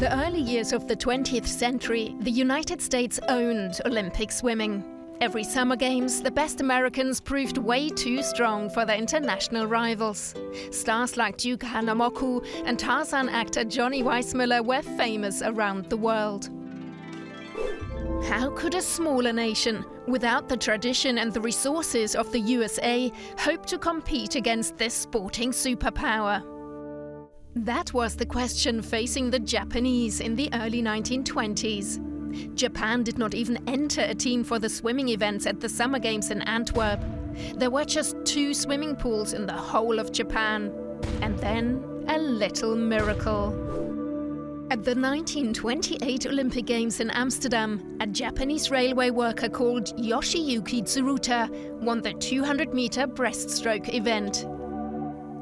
the early years of the 20th century, the United States owned Olympic swimming. Every Summer Games, the best Americans proved way too strong for their international rivals. Stars like Duke Hanamoku and Tarzan actor Johnny Weissmuller were famous around the world. How could a smaller nation, without the tradition and the resources of the USA, hope to compete against this sporting superpower? That was the question facing the Japanese in the early 1920s. Japan did not even enter a team for the swimming events at the Summer Games in Antwerp. There were just 2 swimming pools in the whole of Japan. And then a little miracle. At the 1928 Olympic Games in Amsterdam, a Japanese railway worker called Yoshiyuki Tsuruta won the 200-meter breaststroke event.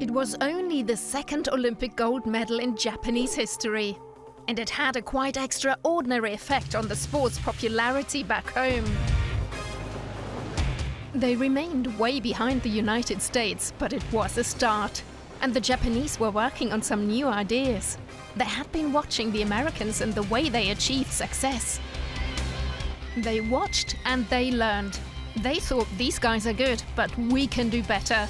It was only the 2nd Olympic gold medal in Japanese history. And it had a quite extraordinary effect on the sport's popularity back home. They remained way behind the United States, but it was a start. And the Japanese were working on some new ideas. They had been watching the Americans and the way they achieved success. They watched and they learned. They thought, these guys are good, but we can do better.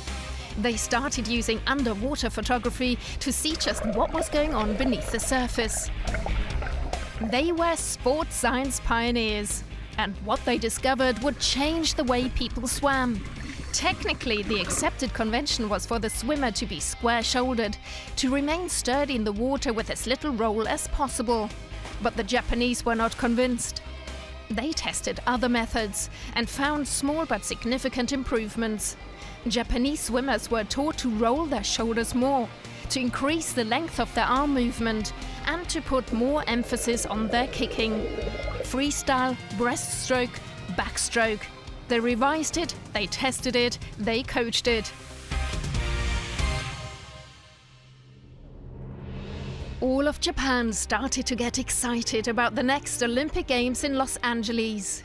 They started using underwater photography to see just what was going on beneath the surface. They were sports science pioneers, and what they discovered would change the way people swam. Technically, the accepted convention was for the swimmer to be square-shouldered, to remain sturdy in the water with as little roll as possible. But the Japanese were not convinced. They tested other methods and found small but significant improvements. Japanese swimmers were taught to roll their shoulders more, to increase the length of their arm movement, and to put more emphasis on their kicking. Freestyle, breaststroke, backstroke. They revised it, they tested it, they coached it. All of Japan started to get excited about the next Olympic Games in Los Angeles.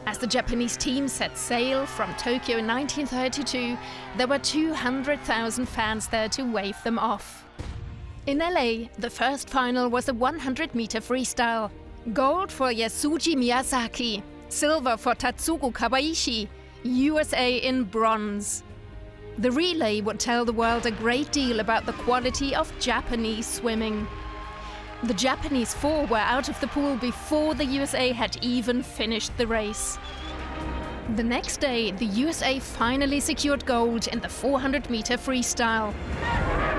As the Japanese team set sail from Tokyo in 1932, there were 200,000 fans there to wave them off. In LA, the first final was a 100-meter freestyle. Gold for Yasuji Miyazaki, silver for Tatsuko Kawaishi, USA in bronze. The relay would tell the world a great deal about the quality of Japanese swimming. The Japanese 4 were out of the pool before the USA had even finished the race. The next day, the USA finally secured gold in the 400-meter freestyle.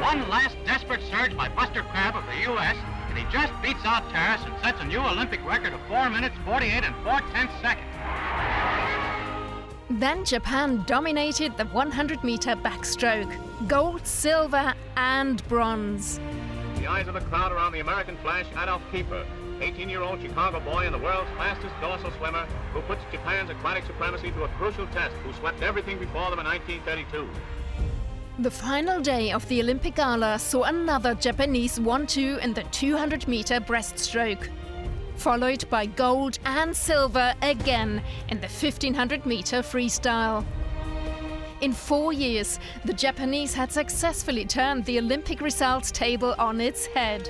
One last desperate surge by Buster Crabbe of the US, and he just beats out Terrace and sets a new Olympic record of 4 minutes, 48 and 4/10 seconds. Then Japan dominated the 100-meter backstroke. Gold, silver and bronze. The eyes of the crowd around the American Flash, Adolf Kiefer, 18-year-old Chicago boy and the world's fastest dorsal swimmer, who puts Japan's aquatic supremacy to a crucial test, who swept everything before them in 1932. The final day of the Olympic Gala saw another Japanese 1-2 in the 200-meter breaststroke, followed by gold and silver again in the 1500-meter freestyle. In 4 years, the Japanese had successfully turned the Olympic results table on its head.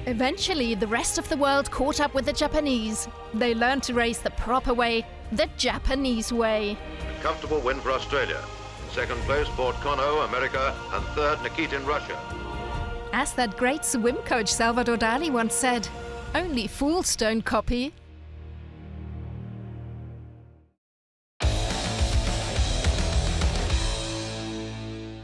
Eventually, the rest of the world caught up with the Japanese. They learned to race the proper way, the Japanese way. A comfortable win for Australia. In 2nd place, Ford Kono, America, and 3rd, Nikitin, Russia. As that great swim coach Salvador Dali once said, only fools don't copy.